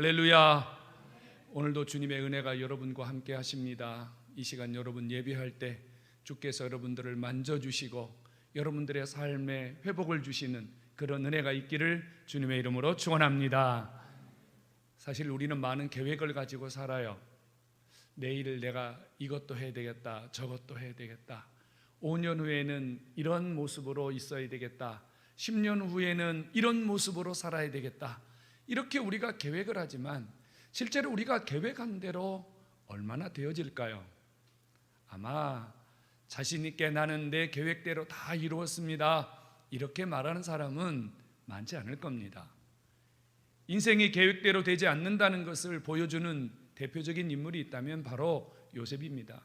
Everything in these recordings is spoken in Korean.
할렐루야. 오늘도 주님의 은혜가 여러분과 함께 하십니다. 이 시간 여러분 예배할 때 주께서 여러분들을 만져주시고 여러분들의 삶에 회복을 주시는 그런 은혜가 있기를 주님의 이름으로 축원합니다. 사실 우리는 많은 계획을 가지고 살아요. 내일 내가 이것도 해야 되겠다, 저것도 해야 되겠다, 5년 후에는 이런 모습으로 있어야 되겠다, 10년 후에는 이런 모습으로 살아야 되겠다, 이렇게 우리가 계획을 하지만 실제로 우리가 계획한 대로 얼마나 되어질까요? 아마 자신 있게 나는 내 계획대로 다 이루었습니다, 이렇게 말하는 사람은 많지 않을 겁니다. 인생이 계획대로 되지 않는다는 것을 보여주는 대표적인 인물이 있다면 바로 요셉입니다.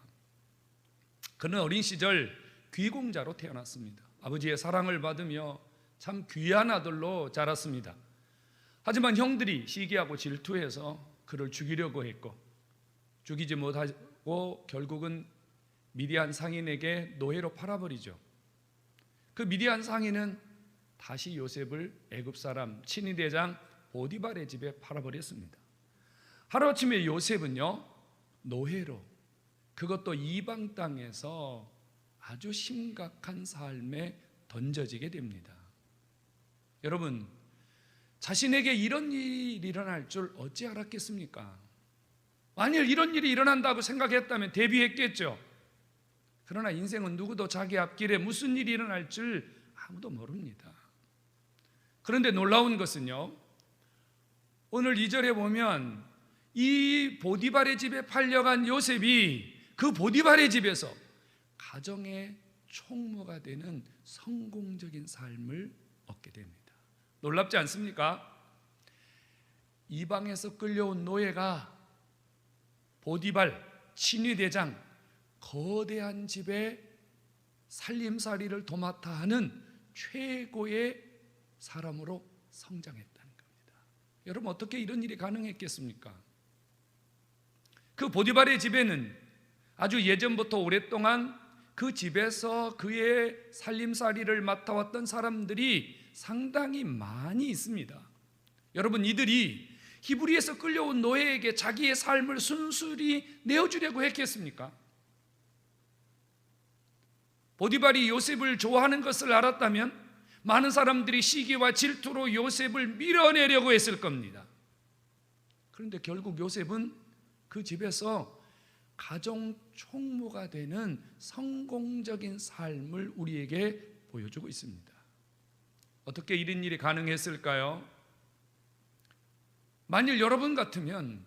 그는 어린 시절 귀공자로 태어났습니다. 아버지의 사랑을 받으며 참 귀한 아들로 자랐습니다. 하지만 형들이 시기하고 질투해서 그를 죽이려고 했고, 죽이지 못하고 결국은 미디안 상인에게 노예로 팔아버리죠. 그 미디안 상인은 다시 요셉을 애굽 사람 친위대장 보디발의 집에 팔아버렸습니다. 하루아침에 요셉은요, 노예로, 그것도 이방 땅에서 아주 심각한 삶에 던져지게 됩니다. 여러분, 자신에게 이런 일이 일어날 줄 어찌 알았겠습니까? 만일 이런 일이 일어난다고 생각했다면 대비했겠죠. 그러나 인생은 누구도 자기 앞길에 무슨 일이 일어날 줄 아무도 모릅니다. 그런데 놀라운 것은요, 오늘 2절에 보면 이 보디발의 집에 팔려간 요셉이 그 보디발의 집에서 가정의 총무가 되는 성공적인 삶을 얻게 됩니다. 놀랍지 않습니까? 이방에서 끌려온 노예가 보디발 친위대장 거대한 집에 살림살이를 도맡아 하는 최고의 사람으로 성장했다는 겁니다. 여러분, 어떻게 이런 일이 가능했겠습니까? 그 보디발의 집에는 아주 예전부터 오랫동안 그 집에서 그의 살림살이를 맡아왔던 사람들이 상당히 많이 있습니다. 여러분, 이들이 히브리에서 끌려온 노예에게 자기의 삶을 순순히 내어주려고 했겠습니까? 보디발이 요셉을 좋아하는 것을 알았다면 많은 사람들이 시기와 질투로 요셉을 밀어내려고 했을 겁니다. 그런데 결국 요셉은 그 집에서 가정 총무가 되는 성공적인 삶을 우리에게 보여주고 있습니다. 어떻게 이런 일이 가능했을까요? 만일 여러분 같으면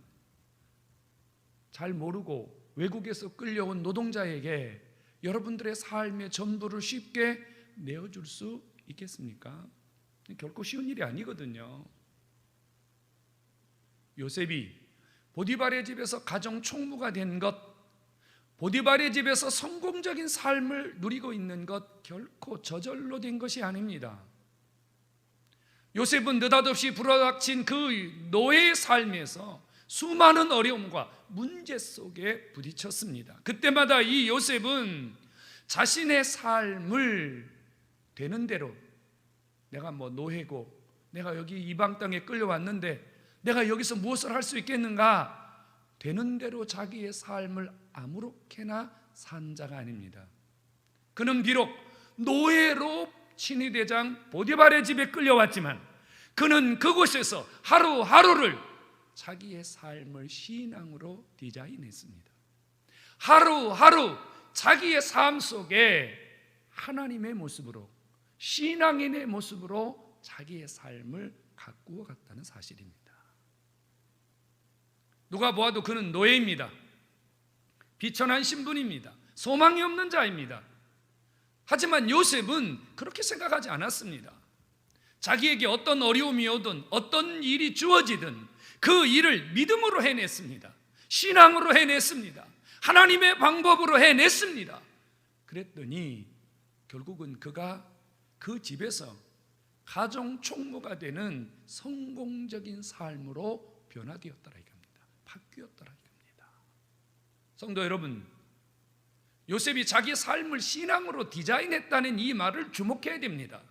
잘 모르고 외국에서 끌려온 노동자에게 여러분들의 삶의 전부를 쉽게 내어줄 수 있겠습니까? 결코 쉬운 일이 아니거든요. 요셉이 보디발의 집에서 가정 총무가 된 것, 보디발의 집에서 성공적인 삶을 누리고 있는 것, 결코 저절로 된 것이 아닙니다. 요셉은 느닷없이 불어닥친 그 노예의 삶에서 수많은 어려움과 문제 속에 부딪혔습니다. 그때마다 이 요셉은 자신의 삶을 되는 대로, 내가 노예고 내가 여기 이방 땅에 끌려왔는데 내가 여기서 무엇을 할 수 있겠는가, 되는 대로 자기의 삶을 아무렇게나 산 자가 아닙니다. 그는 비록 노예로 친위대장 보디발의 집에 끌려왔지만 그는 그곳에서 하루하루를 자기의 삶을 신앙으로 디자인했습니다. 하루하루 자기의 삶 속에 하나님의 모습으로, 신앙인의 모습으로 자기의 삶을 가꾸어 갔다는 사실입니다. 누가 보아도 그는 노예입니다. 비천한 신분입니다. 소망이 없는 자입니다. 하지만 요셉은 그렇게 생각하지 않았습니다. 자기에게 어떤 어려움이 오든 어떤 일이 주어지든 그 일을 믿음으로 해냈습니다. 신앙으로 해냈습니다. 하나님의 방법으로 해냈습니다. 그랬더니 결국은 그가 그 집에서 가정 총무가 되는 성공적인 삶으로 변화되었더라 이겁니다. 바뀌었더라 이겁니다. 성도 여러분, 요셉이 자기 삶을 신앙으로 디자인했다는 이 말을 주목해야 됩니다.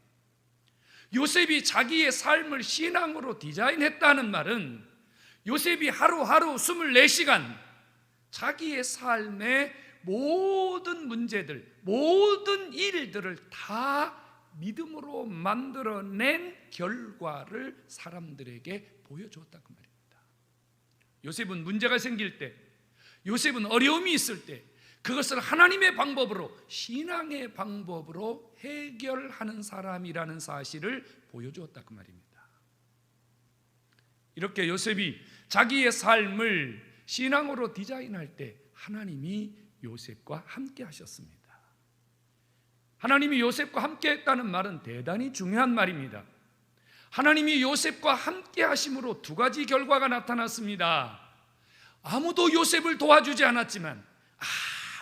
요셉이 자기의 삶을 신앙으로 디자인했다는 말은 요셉이 하루하루 24시간 자기의 삶의 모든 문제들, 모든 일들을 다 믿음으로 만들어낸 결과를 사람들에게 보여주었다 그 말입니다. 요셉은 문제가 생길 때, 요셉은 어려움이 있을 때 그것을 하나님의 방법으로, 신앙의 방법으로 해결하는 사람이라는 사실을 보여주었다 그 말입니다. 이렇게 요셉이 자기의 삶을 신앙으로 디자인할 때 하나님이 요셉과 함께 하셨습니다. 하나님이 요셉과 함께 했다는 말은 대단히 중요한 말입니다. 하나님이 요셉과 함께 하심으로 두 가지 결과가 나타났습니다. 아무도 요셉을 도와주지 않았지만,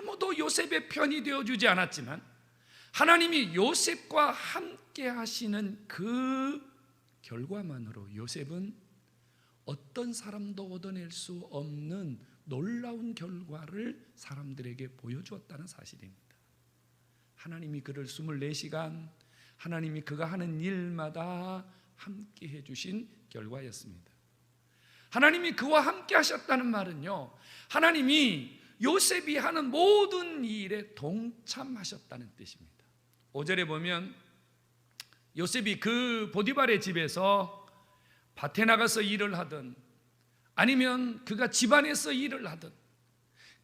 아무도 요셉의 편이 되어주지 않았지만, 하나님이 요셉과 함께 하시는 그 결과만으로 요셉은 어떤 사람도 얻어낼 수 없는 놀라운 결과를 사람들에게 보여주었다는 사실입니다. 하나님이 그를 24시간 하나님이 그가 하는 일마다 함께 해주신 결과였습니다. 하나님이 그와 함께 하셨다는 말은요, 하나님이 요셉이 하는 모든 일에 동참하셨다는 뜻입니다. 5절에 보면 요셉이 그 보디발의 집에서 밭에 나가서 일을 하든, 아니면 그가 집안에서 일을 하든,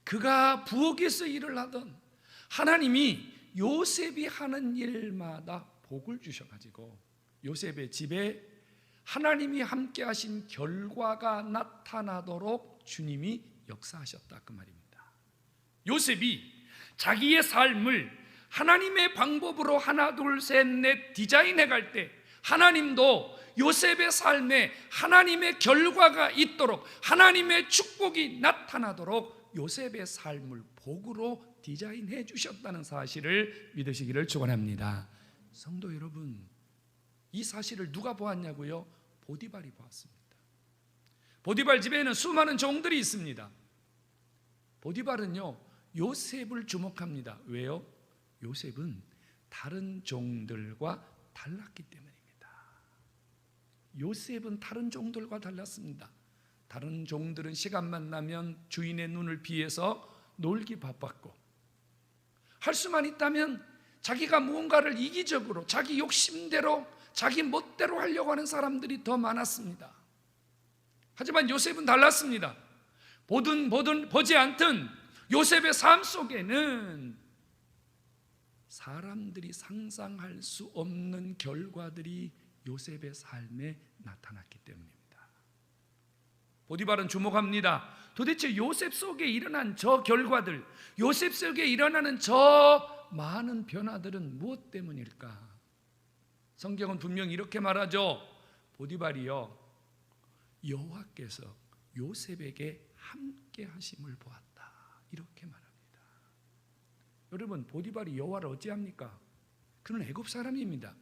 그가 부엌에서 일을 하든, 하나님이 요셉이 하는 일마다 복을 주셔가지고 요셉의 집에 하나님이 함께 하신 결과가 나타나도록 주님이 역사하셨다 그 말입니다. 요셉이 자기의 삶을 하나님의 방법으로 하나 둘 셋 넷 디자인해 갈 때 하나님도 요셉의 삶에 하나님의 결과가 있도록, 하나님의 축복이 나타나도록 요셉의 삶을 복으로 디자인해 주셨다는 사실을 믿으시기를 축원합니다. 성도 여러분, 이 사실을 누가 보았냐고요? 보디발이 보았습니다. 보디발 집에는 수많은 종들이 있습니다. 보디발은요, 요셉을 주목합니다. 왜요? 요셉은 다른 종들과 달랐기 때문입니다. 요셉은 다른 종들과 달랐습니다. 다른 종들은 시간만 나면 주인의 눈을 피해서 놀기 바빴고, 할 수만 있다면 자기가 무언가를 이기적으로 자기 욕심대로 자기 멋대로 하려고 하는 사람들이 더 많았습니다. 하지만 요셉은 달랐습니다. 보지 않든 요셉의 삶 속에는 사람들이 상상할 수 없는 결과들이 요셉의 삶에 나타났기 때문입니다. 보디발은 주목합니다. 도대체 요셉 속에 일어난 저 결과들, 요셉 속에 일어나는 저 많은 변화들은 무엇 때문일까? 성경은 분명히 이렇게 말하죠. 보디발이요, 여호와께서 요셉에게 함께 하심을 보았다, 이렇게 말합니다. 여러분, 보디발이 여호와를 어찌합니까? 그는 애굽 사람입니다.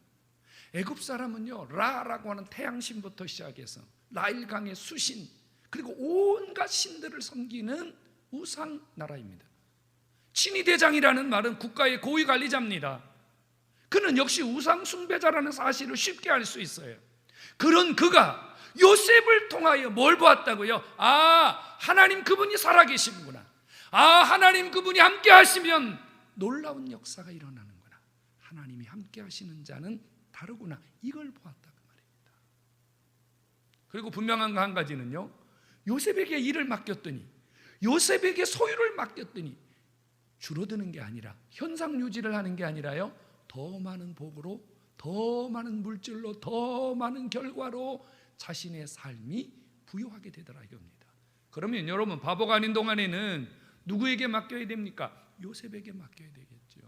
애굽 사람은요, 라라고 하는 태양신부터 시작해서 나일강의 수신, 그리고 온갖 신들을 섬기는 우상 나라입니다. 친위대장이라는 말은 국가의 고위 관리자입니다. 그는 역시 우상 숭배자라는 사실을 쉽게 알 수 있어요. 그런 그가 요셉을 통하여 뭘 보았다고요? 하나님 그분이 살아계시는구나. 하나님 그분이 함께 하시면 놀라운 역사가 일어나는구나. 하나님이 함께 하시는 자는 다르구나. 이걸 보았다 그 말입니다. 그리고 분명한 거 한 가지는요, 요셉에게 일을 맡겼더니, 요셉에게 소유를 맡겼더니 줄어드는 게 아니라, 현상 유지를 하는 게 아니라요, 더 많은 복으로, 더 많은 물질로, 더 많은 결과로 자신의 삶이 부여하게 되더라 이겁니다. 그러면 여러분, 바보가 아닌 동안에는 누구에게 맡겨야 됩니까? 요셉에게 맡겨야 되겠죠.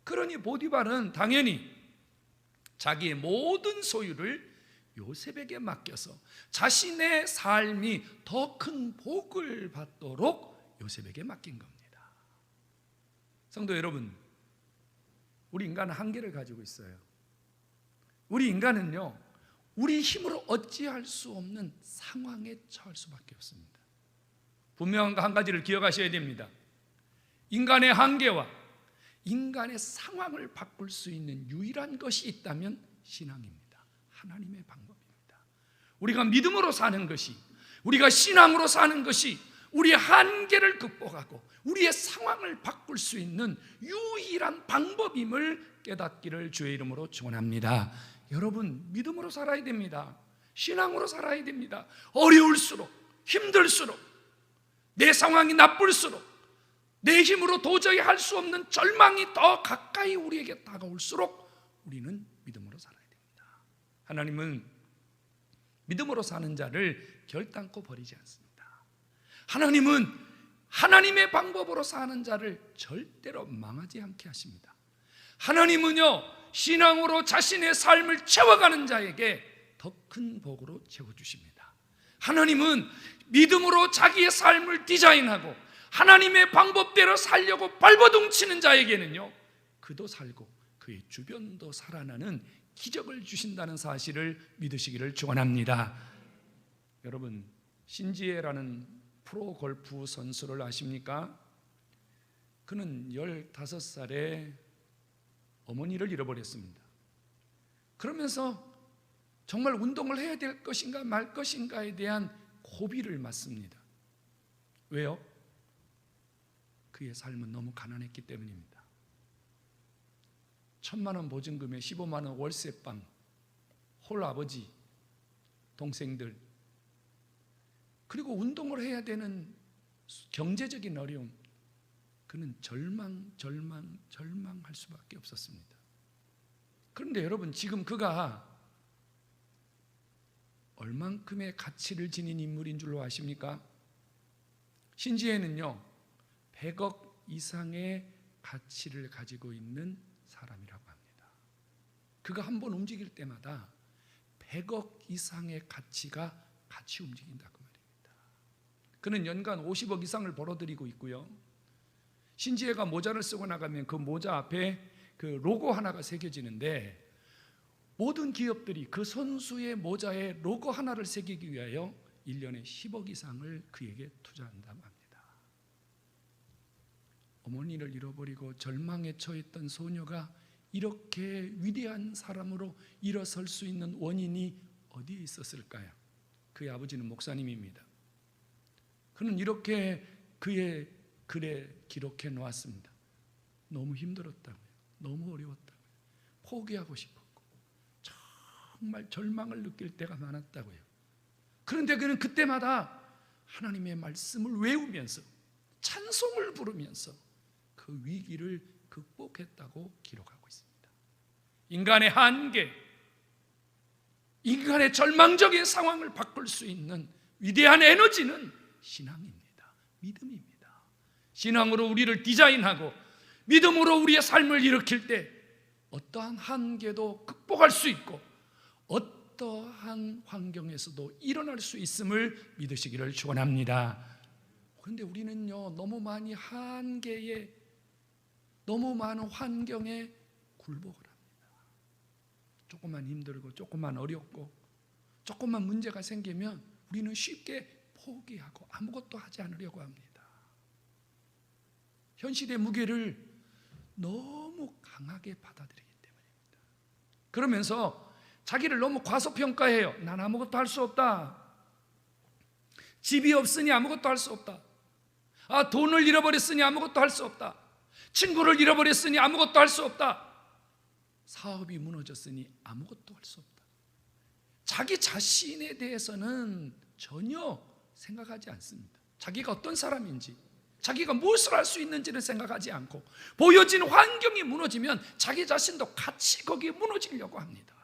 그러니 보디발은 당연히 자기의 모든 소유를 요셉에게 맡겨서 자신의 삶이 더 큰 복을 받도록 요셉에게 맡긴 겁니다. 성도 여러분, 우리 인간은 한계를 가지고 있어요. 우리 인간은요, 우리 힘으로 어찌할 수 없는 상황에 처할 수밖에 없습니다. 분명한 한 가지를 기억하셔야 됩니다. 인간의 한계와 인간의 상황을 바꿀 수 있는 유일한 것이 있다면 신앙입니다. 하나님의 방법입니다. 우리가 믿음으로 사는 것이, 우리가 신앙으로 사는 것이 우리의 한계를 극복하고 우리의 상황을 바꿀 수 있는 유일한 방법임을 깨닫기를 주의 이름으로 축원합니다. 여러분, 믿음으로 살아야 됩니다. 신앙으로 살아야 됩니다. 어려울수록, 힘들수록, 내 상황이 나쁠수록, 내 힘으로 도저히 할 수 없는 절망이 더 가까이 우리에게 다가올수록 우리는 믿음으로 살아야 됩니다. 하나님은 믿음으로 사는 자를 결단코 버리지 않습니다. 하나님은 하나님의 방법으로 사는 자를 절대로 망하지 않게 하십니다. 하나님은요, 신앙으로 자신의 삶을 채워가는 자에게 더 큰 복으로 채워주십니다. 하나님은 믿음으로 자기의 삶을 디자인하고 하나님의 방법대로 살려고 발버둥치는 자에게는요, 그도 살고 그의 주변도 살아나는 기적을 주신다는 사실을 믿으시기를 축원합니다. 여러분, 신지혜라는 프로 골프 선수를 아십니까? 그는 15살에 어머니를 잃어버렸습니다. 그러면서 정말 운동을 해야 될 것인가 말 것인가에 대한 고비를 맞습니다. 왜요? 그의 삶은 너무 가난했기 때문입니다. 1,000만 원 보증금에 15만 원 월세방, 홀 아버지, 동생들, 그리고 운동을 해야 되는 경제적인 어려움, 그는 절망할 수밖에 없었습니다. 그런데 여러분, 지금 그가 얼만큼의 가치를 지닌 인물인 줄로 아십니까? 신지혜는요, 100억 이상의 가치를 가지고 있는 사람이라고 합니다. 그가 한 번 움직일 때마다 100억 이상의 가치가 같이 움직인다고 말입니다. 그는 연간 50억 이상을 벌어들이고 있고요, 신지혜가 모자를 쓰고 나가면 그 모자 앞에 그 로고 하나가 새겨지는데, 모든 기업들이 그 선수의 모자에 로고 하나를 새기기 위하여 1년에 10억 이상을 그에게 투자한다고 합니다. 어머니를 잃어버리고 절망에 처했던 소녀가 이렇게 위대한 사람으로 일어설 수 있는 원인이 어디에 있었을까요? 그의 아버지는 목사님입니다. 그는 이렇게 그의 글에 기록해 놓았습니다. 너무 힘들었다고요. 너무 어려웠다고요. 포기하고 싶었고 정말 절망을 느낄 때가 많았다고요. 그런데 그는 그때마다 하나님의 말씀을 외우면서 찬송을 부르면서 그 위기를 극복했다고 기록하고 있습니다. 인간의 한계, 인간의 절망적인 상황을 바꿀 수 있는 위대한 에너지는 신앙입니다. 믿음입니다. 신앙으로 우리를 디자인하고 믿음으로 우리의 삶을 일으킬 때 어떠한 한계도 극복할 수 있고 어떠한 환경에서도 일어날 수 있음을 믿으시기를 축원합니다. 그런데 우리는요, 너무 많이 한계에, 너무 많은 환경에 굴복을 합니다. 조금만 힘들고 조금만 어렵고 조금만 문제가 생기면 우리는 쉽게 포기하고 아무것도 하지 않으려고 합니다. 현실의 무게를 너무 강하게 받아들이기 때문입니다. 그러면서 자기를 너무 과소평가해요. 난 아무것도 할 수 없다. 집이 없으니 아무것도 할 수 없다. 돈을 잃어버렸으니 아무것도 할 수 없다. 친구를 잃어버렸으니 아무것도 할 수 없다. 사업이 무너졌으니 아무것도 할 수 없다. 자기 자신에 대해서는 전혀 생각하지 않습니다. 자기가 어떤 사람인지, 자기가 무엇을 할 수 있는지를 생각하지 않고 보여진 환경이 무너지면 자기 자신도 같이 거기에 무너지려고 합니다.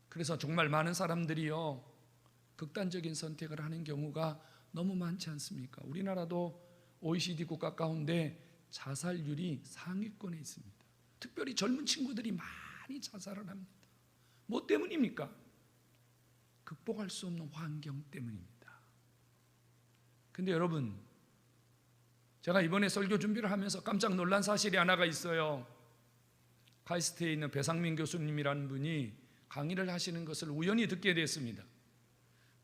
그래서 정말 많은 사람들이요, 극단적인 선택을 하는 경우가 너무 많지 않습니까? 우리나라도 OECD 국가 가운데 자살률이 상위권에 있습니다. 특별히 젊은 친구들이 많이 자살을 합니다. 뭐 때문입니까? 극복할 수 없는 환경 때문입니다. 근데 여러분, 제가 이번에 설교 준비를 하면서 깜짝 놀란 사실이 하나가 있어요. 카이스트에 있는 배상민 교수님이라는 분이 강의를 하시는 것을 우연히 듣게 됐습니다.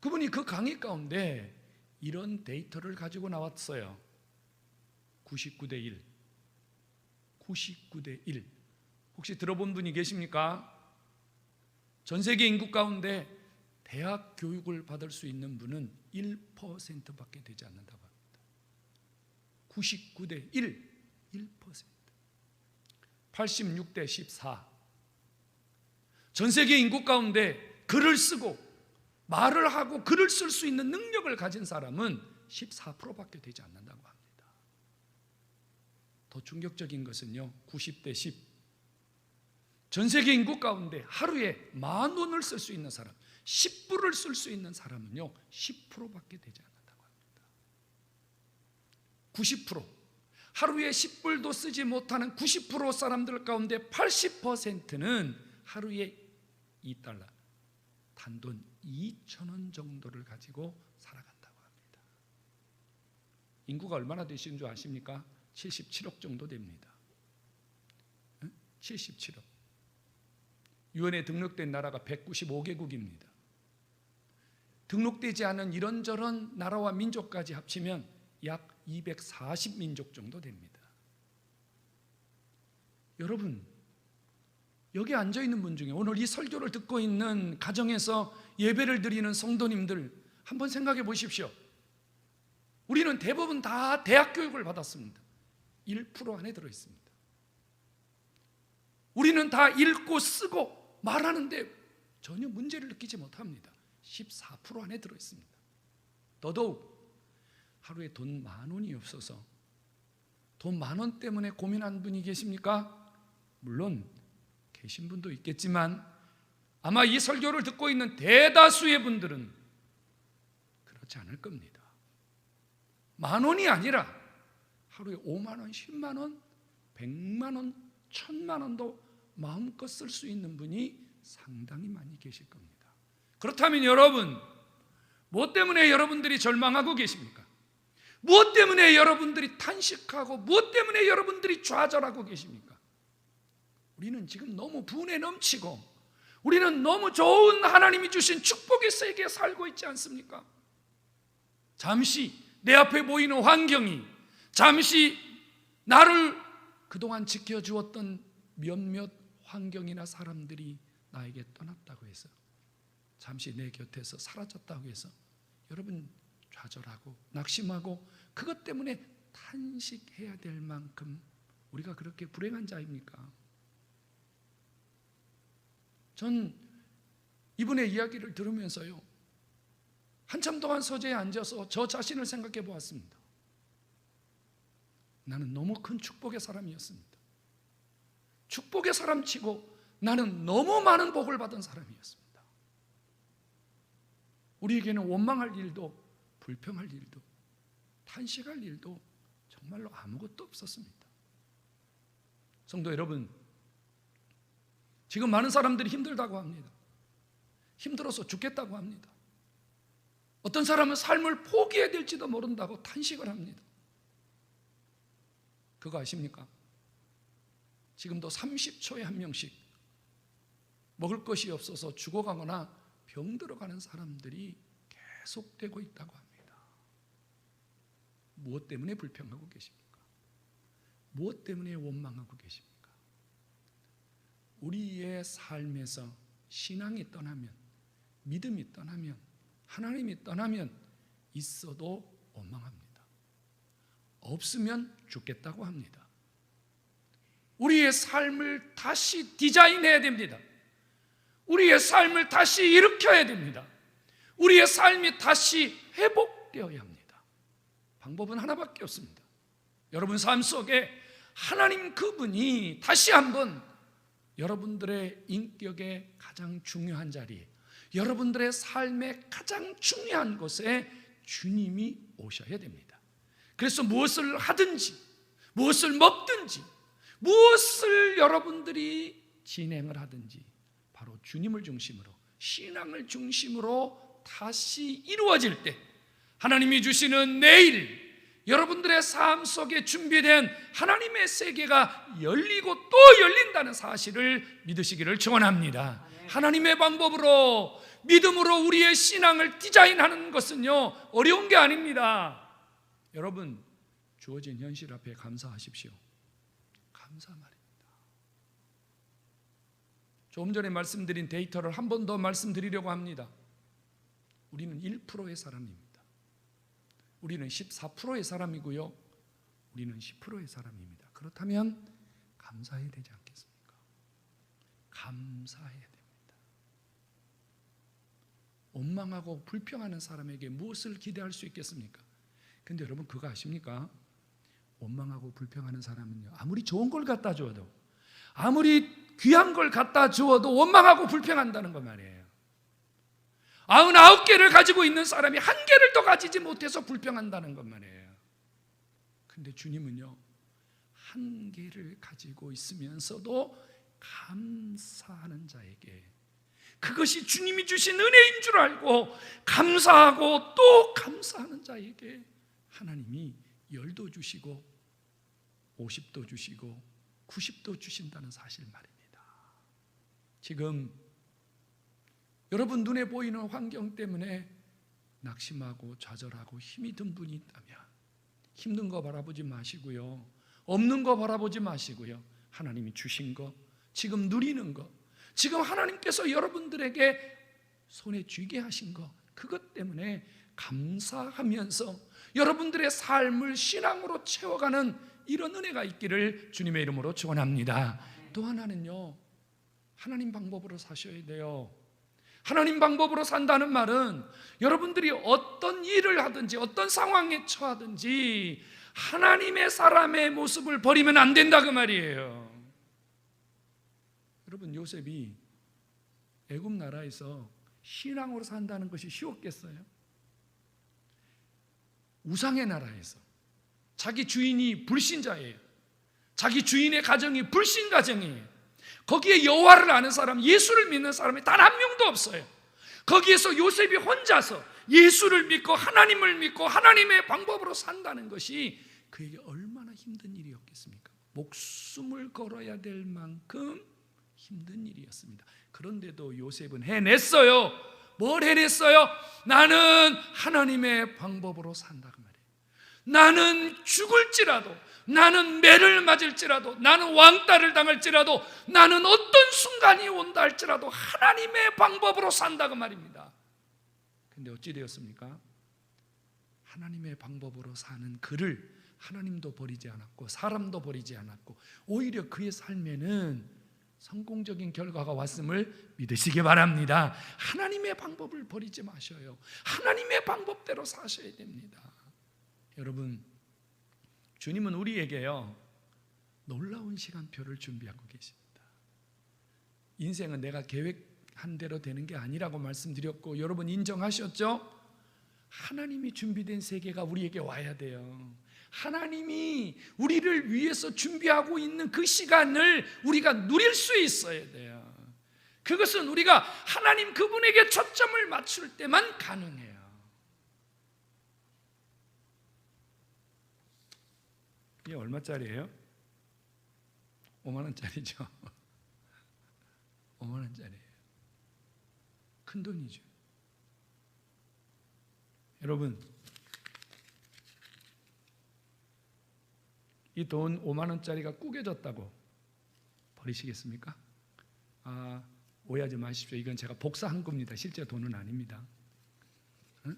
그분이 그 강의 가운데 이런 데이터를 가지고 나왔어요. 99대 1. 99대 1. 혹시 들어본 분이 계십니까? 전 세계 인구 가운데 대학 교육을 받을 수 있는 분은 1%밖에 되지 않는다고 합니다. 99대 1%. 86대 14. 전 세계 인구 가운데 글을 쓰고 말을 하고 글을 쓸 수 있는 능력을 가진 사람은 14%밖에 되지 않는다고 합니다. 더 충격적인 것은요, 90대 10. 전 세계 인구 가운데 하루에 10,000원을 쓸 수 있는 사람, 10불을 쓸 수 있는 사람은요 10%밖에 되지 않는다고 합니다. 90%, 하루에 10불도 쓰지 못하는 90% 사람들 가운데 80%는 하루에 $2, 단돈 2,000원 정도를 가지고 살아간다고 합니다. 인구가 얼마나 되시는 줄 아십니까? 77억 정도 됩니다. 77억. 유엔에 등록된 나라가 195개국입니다. 등록되지 않은 이런저런 나라와 민족까지 합치면 약 240민족 정도 됩니다. 여러분, 여기 앉아있는 분 중에 오늘 이 설교를 듣고 있는 가정에서 예배를 드리는 성도님들 한번 생각해 보십시오. 우리는 대부분 다 대학 교육을 받았습니다. 1% 안에 들어있습니다. 우리는 다 읽고 쓰고 말하는데 전혀 문제를 느끼지 못합니다. 14% 안에 들어있습니다. 더더욱 하루에 돈 10,000원이 없어서 돈 10,000원 때문에 고민한 분이 계십니까? 물론 계신 분도 있겠지만 아마 이 설교를 듣고 있는 대다수의 분들은 그렇지 않을 겁니다. 10,000원이 아니라 하루에 50,000원, 100,000원, 100,000원, 1,000,000원도 마음껏 쓸 수 있는 분이 상당히 많이 계실 겁니다. 그렇다면 여러분, 무엇 때문에 여러분들이 절망하고 계십니까? 무엇 때문에 여러분들이 탄식하고 무엇 때문에 여러분들이 좌절하고 계십니까? 우리는 지금 너무 분에 넘치고 우리는 너무 좋은 하나님이 주신 축복의 세계에 살고 있지 않습니까? 잠시 내 앞에 보이는 환경이, 잠시 나를 그동안 지켜주었던 몇몇 환경이나 사람들이 나에게 떠났다고 해서, 잠시 내 곁에서 사라졌다고 해서 여러분 좌절하고 낙심하고 그것 때문에 탄식해야 될 만큼 우리가 그렇게 불행한 자입니까? 전 이분의 이야기를 들으면서요, 한참 동안 서재에 앉아서 저 자신을 생각해 보았습니다. 나는 너무 큰 축복의 사람이었습니다. 축복의 사람치고 나는 너무 많은 복을 받은 사람이었습니다. 우리에게는 원망할 일도 불평할 일도 탄식할 일도 정말로 아무것도 없었습니다. 성도 여러분, 지금 많은 사람들이 힘들다고 합니다. 힘들어서 죽겠다고 합니다. 어떤 사람은 삶을 포기해야 될지도 모른다고 탄식을 합니다. 그거 아십니까? 지금도 30초에 한 명씩 먹을 것이 없어서 죽어가거나 병들어가는 사람들이 계속되고 있다고 합니다. 무엇 때문에 불평하고 계십니까? 무엇 때문에 원망하고 계십니까? 우리의 삶에서 신앙이 떠나면, 믿음이 떠나면, 하나님이 떠나면 있어도 원망합니다. 없으면 죽겠다고 합니다. 우리의 삶을 다시 디자인해야 됩니다. 우리의 삶을 다시 일으켜야 됩니다. 우리의 삶이 다시 회복되어야 합니다. 방법은 하나밖에 없습니다. 여러분 삶 속에 하나님 그분이 다시 한번 여러분들의 인격의 가장 중요한 자리에, 여러분들의 삶의 가장 중요한 곳에 주님이 오셔야 됩니다. 그래서 무엇을 하든지, 무엇을 먹든지, 무엇을 여러분들이 진행을 하든지 바로 주님을 중심으로, 신앙을 중심으로 다시 이루어질 때 하나님이 주시는 내일, 여러분들의 삶 속에 준비된 하나님의 세계가 열리고 또 열린다는 사실을 믿으시기를 축원합니다. 하나님의 방법으로, 믿음으로 우리의 신앙을 디자인하는 것은요 어려운 게 아닙니다. 여러분, 주어진 현실 앞에 감사하십시오. 감사 말입니다. 조금 전에 말씀드린 데이터를 한 번 더 말씀드리려고 합니다. 우리는 1%의 사람입니다. 우리는 14%의 사람이고요, 우리는 10%의 사람입니다. 그렇다면 감사해야 되지 않겠습니까? 감사해야 됩니다. 원망하고 불평하는 사람에게 무엇을 기대할 수 있겠습니까? 근데 여러분 그거 아십니까? 원망하고 불평하는 사람은요, 아무리 좋은 걸 갖다 주어도, 아무리 귀한 걸 갖다 주어도 원망하고 불평한다는 것 말이에요. 99개를 가지고 있는 사람이 1개를 더 가지지 못해서 불평한다는 것 말이에요. 근데 주님은요, 1개를 가지고 있으면서도 감사하는 자에게, 그것이 주님이 주신 은혜인 줄 알고 감사하고 또 감사하는 자에게 하나님이 10도 주시고 50도 주시고 90도 주신다는 사실 말입니다. 지금 여러분 눈에 보이는 환경 때문에 낙심하고 좌절하고 힘이 든 분이 있다면 힘든 거 바라보지 마시고요, 없는 거 바라보지 마시고요, 하나님이 주신 거, 지금 누리는 거, 지금 하나님께서 여러분들에게 손에 쥐게 하신 거, 그것 때문에 감사하면서 여러분들의 삶을 신앙으로 채워가는 이런 은혜가 있기를 주님의 이름으로 축원합니다. 또 하나는요, 하나님 방법으로 사셔야 돼요. 하나님 방법으로 산다는 말은 여러분들이 어떤 일을 하든지 어떤 상황에 처하든지 하나님의 사람의 모습을 버리면 안 된다 그 말이에요. 여러분 요셉이 애굽 나라에서 신앙으로 산다는 것이 쉬웠겠어요? 우상의 나라에서 자기 주인이 불신자예요. 자기 주인의 가정이 불신 가정이에요. 거기에 여호와를 아는 사람, 예수를 믿는 사람이 단 한 명도 없어요. 거기에서 요셉이 혼자서 예수를 믿고 하나님을 믿고 하나님의 방법으로 산다는 것이 그에게 얼마나 힘든 일이었겠습니까? 목숨을 걸어야 될 만큼 힘든 일이었습니다. 그런데도 요셉은 해냈어요. 뭘 해냈어요? 나는 하나님의 방법으로 산다 그 말이에요. 나는 죽을지라도, 나는 매를 맞을지라도, 나는 왕따를 당할지라도, 나는 어떤 순간이 온다 할지라도 하나님의 방법으로 산다 그 말입니다. 근데 어찌 되었습니까? 하나님의 방법으로 사는 그를 하나님도 버리지 않았고 사람도 버리지 않았고 오히려 그의 삶에는 성공적인 결과가 왔음을 믿으시기 바랍니다. 하나님의 방법을 버리지 마셔요. 하나님의 방법대로 사셔야 됩니다. 여러분, 주님은 우리에게요 놀라운 시간표를 준비하고 계십니다. 인생은 내가 계획한 대로 되는 게 아니라고 말씀드렸고 여러분 인정하셨죠? 하나님이 준비된 세계가 우리에게 와야 돼요. 하나님이 우리를 위해서 준비하고 있는 그 시간을 우리가 누릴 수 있어야 돼요. 그것은 우리가 하나님 그분에게 초점을 맞출 때만 가능해요. 이게 얼마짜리예요? 5만 원짜리죠. 5만 원짜리예요. 큰 돈이죠. 여러분, 이 돈 5만 원짜리가 구겨졌다고 버리시겠습니까? 오해하지 마십시오. 이건 제가 복사한 겁니다. 실제 돈은 아닙니다. 응?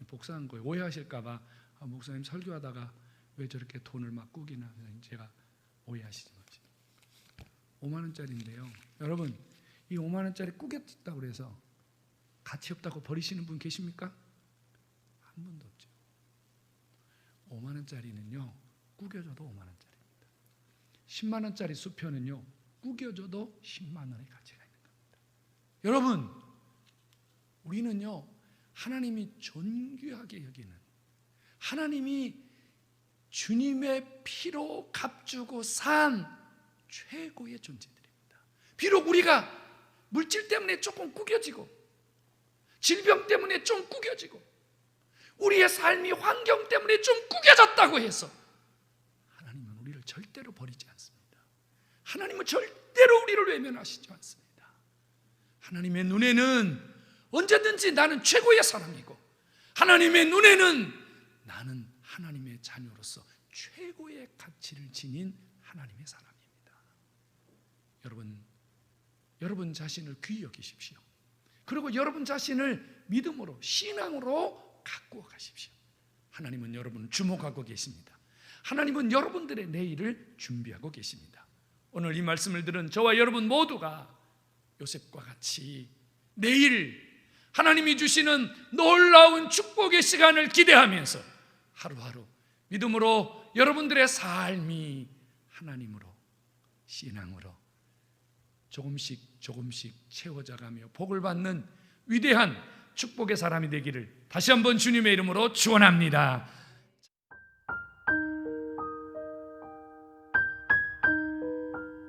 복사한 거예요. 오해하실까 봐 목사님 설교하다가 왜 저렇게 돈을 막 구기나 제가 오해하시지 마십시오. 5만 원짜리인데요. 여러분, 이 5만 원짜리 구겼다고 해서 가치 없다고 버리시는 분 계십니까? 한 분도 없죠. 5만 원짜리는요 구겨져도 5만 원짜리입니다. 10만 원짜리 수표는요 구겨져도 10만 원의 가치가 있는 겁니다. 여러분, 우리는요 하나님이 존귀하게 여기는, 하나님이 주님의 피로 값주고 산 최고의 존재들입니다. 비록 우리가 물질 때문에 조금 구겨지고 질병 때문에 좀 구겨지고 우리의 삶이 환경 때문에 좀 구겨졌다고 해서 하나님은 우리를 절대로 버리지 않습니다. 하나님은 절대로 우리를 외면하시지 않습니다. 하나님의 눈에는 언제든지 나는 최고의 사람이고 하나님의 눈에는 나는 하나님의 자녀로서 최고의 가치를 지닌 하나님의 사람입니다. 여러분 자신을 귀히 여기십시오. 그리고 여러분 자신을 믿음으로, 신앙으로 가꾸어 가십시오. 하나님은 여러분을 주목하고 계십니다. 하나님은 여러분들의 내일을 준비하고 계십니다. 오늘 이 말씀을 들은 저와 여러분 모두가 요셉과 같이 내일 하나님이 주시는 놀라운 축복의 시간을 기대하면서 하루하루 믿음으로 여러분들의 삶이 하나님으로, 신앙으로 조금씩 채워져가며 복을 받는 위대한 축복의 사람이 되기를 다시 한번 주님의 이름으로 축원합니다.